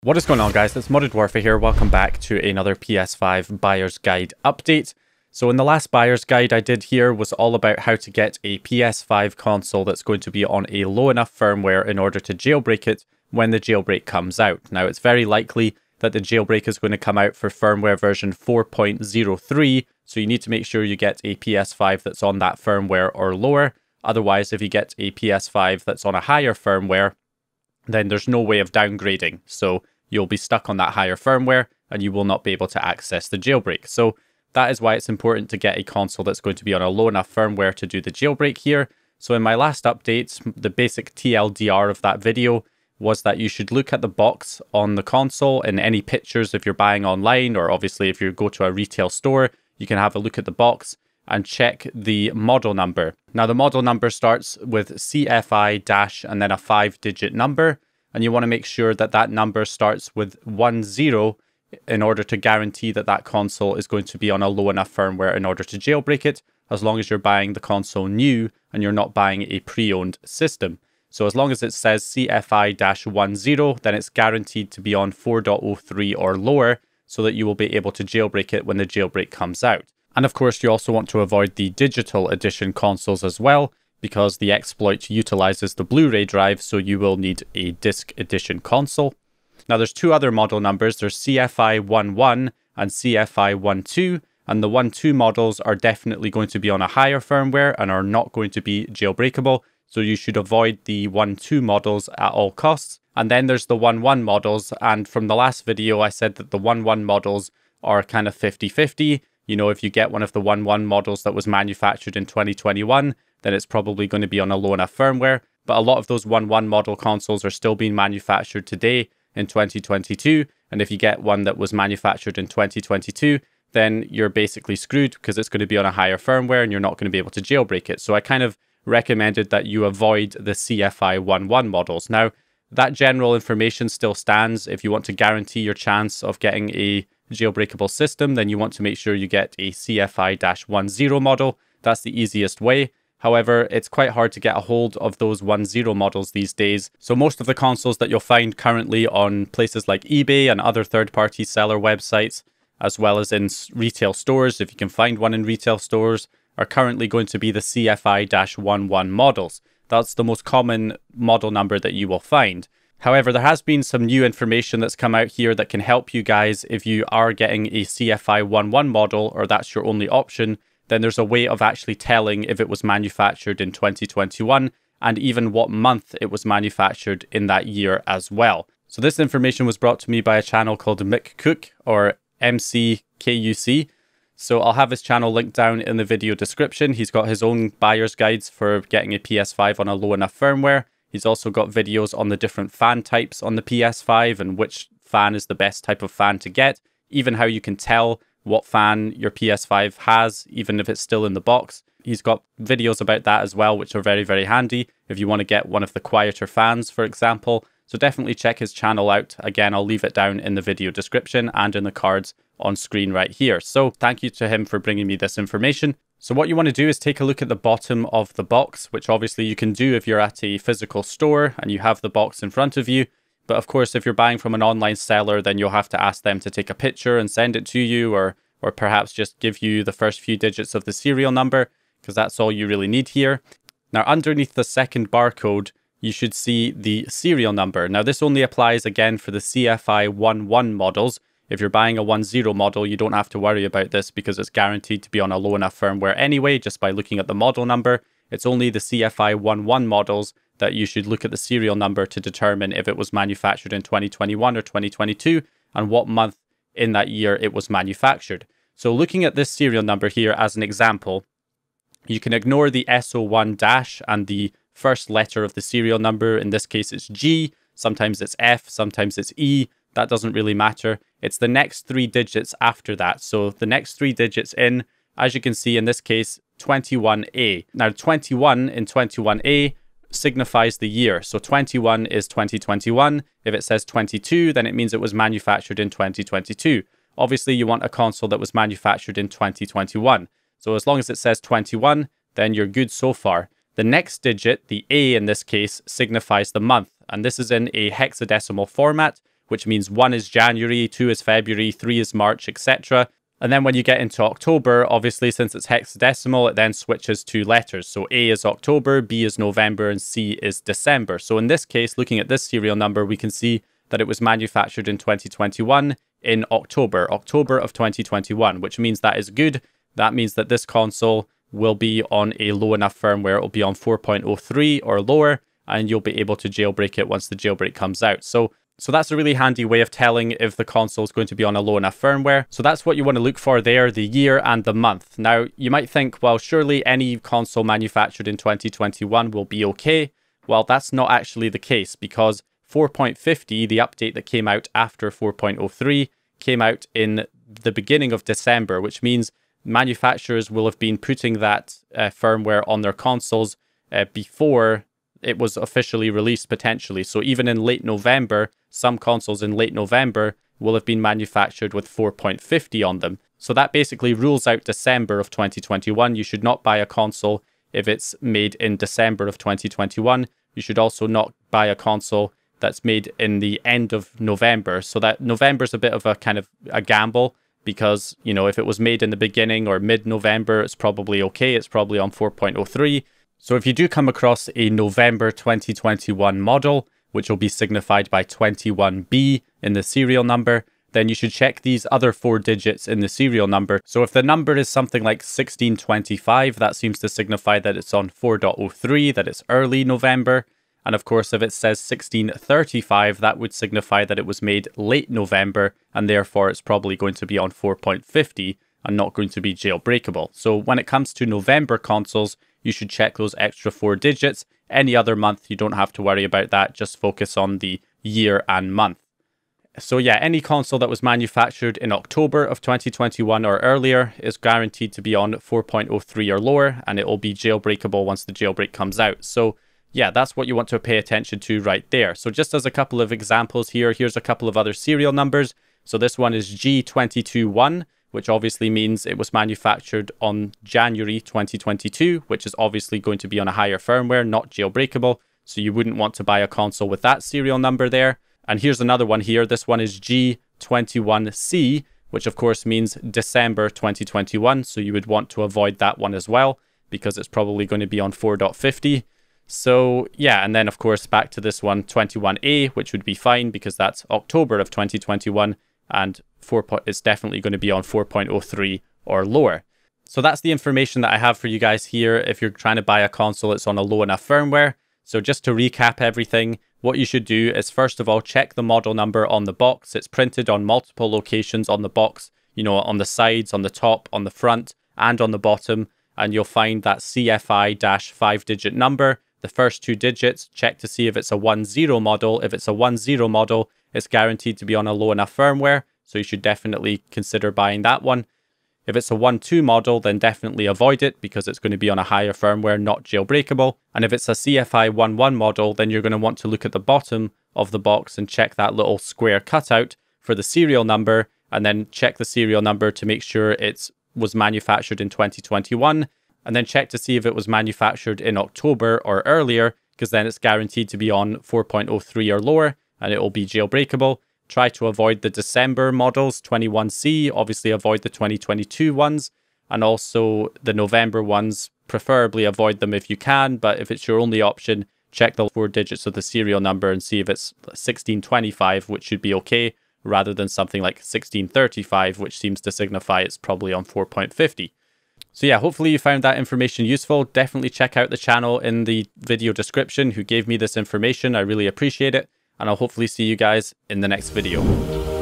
What is going on, guys? It's Modded Warfare here. Welcome back to another PS5 buyer's guide update. So in the last buyer's guide I did here was all about how to get a PS5 console that's going to be on a low enough firmware in order to jailbreak it when the jailbreak comes out. Now, it's very likely that the jailbreak is going to come out for firmware version 4.03, so you need to make sure you get a PS5 that's on that firmware or lower. Otherwise, if you get a PS5 that's on a higher firmware, then there's no way of downgrading. So you'll be stuck on that higher firmware and you will not be able to access the jailbreak. So that is why it's important to get a console that's going to be on a low enough firmware to do the jailbreak here. So in my last update, the basic TLDR of that video was that you should look at the box on the console and any pictures if you're buying online, or obviously if you go to a retail store, you can have a look at the box and check the model number. Now, the model number starts with CFI dash and then a 5-digit number, and you want to make sure that that number starts with 10 in order to guarantee that that console is going to be on a low enough firmware in order to jailbreak it, as long as you're buying the console new and you're not buying a pre-owned system. So as long as it says CFI-10, then it's guaranteed to be on 4.03 or lower, so that you will be able to jailbreak it when the jailbreak comes out. And of course, you also want to avoid the digital edition consoles as well, because the exploit utilizes the Blu-ray drive, so you will need a disc edition console. Now, there's two other model numbers. There's CFI-11 and CFI-12, and the 12 models are definitely going to be on a higher firmware and are not going to be jailbreakable, so you should avoid the 12 models at all costs. And then there's the 11 models, and from the last video, I said that the 11 models are kind of 50-50. You know, if you get one of the 11 models that was manufactured in 2021, then it's probably going to be on a low enough firmware. But a lot of those 11 model consoles are still being manufactured today in 2022. And if you get one that was manufactured in 2022, then you're basically screwed because it's going to be on a higher firmware and you're not going to be able to jailbreak it. So I kind of recommended that you avoid the CFI-11 models. Now, that general information still stands. If you want to guarantee your chance of getting a jailbreakable system, then you want to make sure you get a CFI-10 model. That's the easiest way. However, it's quite hard to get a hold of those 10 models these days. So most of the consoles that you'll find currently on places like eBay and other third-party seller websites, as well as in retail stores, if you can find one in retail stores, are currently going to be the CFI-11 models. That's the most common model number that you will find. However, there has been some new information that's come out here that can help you guys if you are getting a CFI-11 model, or that's your only option. Then there's a way of actually telling if it was manufactured in 2021 and even what month it was manufactured in that year as well. So this information was brought to me by a channel called Mick Cook, or MCKUC. So I'll have his channel linked down in the video description. He's got his own buyer's guides for getting a PS5 on a low enough firmware. He's also got videos on the different fan types on the PS5 and which fan is the best type of fan to get, even how you can tell what fan your PS5 has, even if it's still in the box. He's got videos about that as well, which are very, very handy if you want to get one of the quieter fans, for example. So definitely check his channel out. Again, I'll leave it down in the video description and in the cards on screen right here. So thank you to him for bringing me this information. So what you want to do is take a look at the bottom of the box, which obviously you can do if you're at a physical store and you have the box in front of you. But of course, if you're buying from an online seller, then you'll have to ask them to take a picture and send it to you, or perhaps just give you the first few digits of the serial number, because that's all you really need here. Now, underneath the second barcode, you should see the serial number. Now, this only applies again for the CFI-11 models. If you're buying a 10 model, you don't have to worry about this because it's guaranteed to be on a low enough firmware anyway, just by looking at the model number. It's only the CFI-11 models that you should look at the serial number to determine if it was manufactured in 2021 or 2022 and what month in that year it was manufactured. So looking at this serial number here as an example, you can ignore the SO1 dash and the first letter of the serial number. In this case, it's G. Sometimes it's F, sometimes it's E. That doesn't really matter. It's the next 3 digits after that. So the next 3 digits in, as you can see in this case, 21A. Now 21 in 21A signifies the year. So 21 is 2021. If it says 22, then it means it was manufactured in 2022. Obviously, you want a console that was manufactured in 2021. So as long as it says 21, then you're good so far. The next digit, the A in this case, signifies the month. And this is in a hexadecimal format, which means 1 is January, 2 is February, 3 is March, etc. And then when you get into October, obviously since it's hexadecimal, it then switches to letters. So A is October, B is November, and C is December. So in this case, looking at this serial number, we can see that it was manufactured in 2021 in October of 2021, which means that is good. That means that this console will be on a low enough firmware. It will be on 4.03 or lower, and you'll be able to jailbreak it once the jailbreak comes out. So that's a really handy way of telling if the console is going to be on a low enough firmware. So that's what you want to look for there, the year and the month. Now, you might think, well, surely any console manufactured in 2021 will be okay. Well, that's not actually the case, because 4.50, the update that came out after 4.03, came out in the beginning of December, which means manufacturers will have been putting that firmware on their consoles before it was officially released, potentially. So even in late November, some consoles in late November will have been manufactured with 4.50 on them. So that basically rules out December of 2021. You should not buy a console if it's made in December of 2021. You should also not buy a console that's made in the end of November. So that November's a bit of a kind of a gamble, because, you know, if it was made in the beginning or mid-November, it's probably okay. It's probably on 4.03. So if you do come across a November 2021 model, which will be signified by 21B in the serial number, then you should check these other 4 digits in the serial number. So if the number is something like 1625, that seems to signify that it's on 4.03, that it's early November. And of course, if it says 1635, that would signify that it was made late November, and therefore it's probably going to be on 4.50 and not going to be jailbreakable. So when it comes to November consoles, you should check those extra 4 digits. Any other month, you don't have to worry about that. Just focus on the year and month. So yeah, any console that was manufactured in October of 2021 or earlier is guaranteed to be on 4.03 or lower, and it will be jailbreakable once the jailbreak comes out. So yeah, that's what you want to pay attention to right there. So just as a couple of examples here, here's a couple of other serial numbers. So this one is G221, which obviously means it was manufactured on January 2022, which is obviously going to be on a higher firmware, not jailbreakable. So you wouldn't want to buy a console with that serial number there. And here's another one here. This one is G21C, which of course means December 2021. So you would want to avoid that one as well, because it's probably going to be on 4.50. So yeah, and then of course back to this one, 21A, which would be fine because that's October of 2021, and it's definitely going to be on 4.03 or lower. So that's the information that I have for you guys here. If you're trying to buy a console, it's on a low enough firmware. So just to recap everything, what you should do is first of all, check the model number on the box. It's printed on multiple locations on the box, you know, on the sides, on the top, on the front, and on the bottom. And you'll find that CFI-5-digit number. The first 2 digits, check to see if it's a 10 model. If it's a 10 model, it's guaranteed to be on a low enough firmware, so you should definitely consider buying that one. If it's a 12 model, then definitely avoid it because it's going to be on a higher firmware, not jailbreakable. And if it's a CFI 11 model, then you're going to want to look at the bottom of the box and check that little square cutout for the serial number, and then check the serial number to make sure it was manufactured in 2021. And then check to see if it was manufactured in October or earlier, because then it's guaranteed to be on 4.03 or lower, and it will be jailbreakable. Try to avoid the December models, 21C, obviously avoid the 2022 ones, and also the November ones, preferably avoid them if you can, but if it's your only option, check the 4 digits of the serial number and see if it's 1625, which should be okay, rather than something like 1635, which seems to signify it's probably on 4.50. So yeah, hopefully you found that information useful. Definitely check out the channel in the video description who gave me this information. I really appreciate it. And I'll hopefully see you guys in the next video.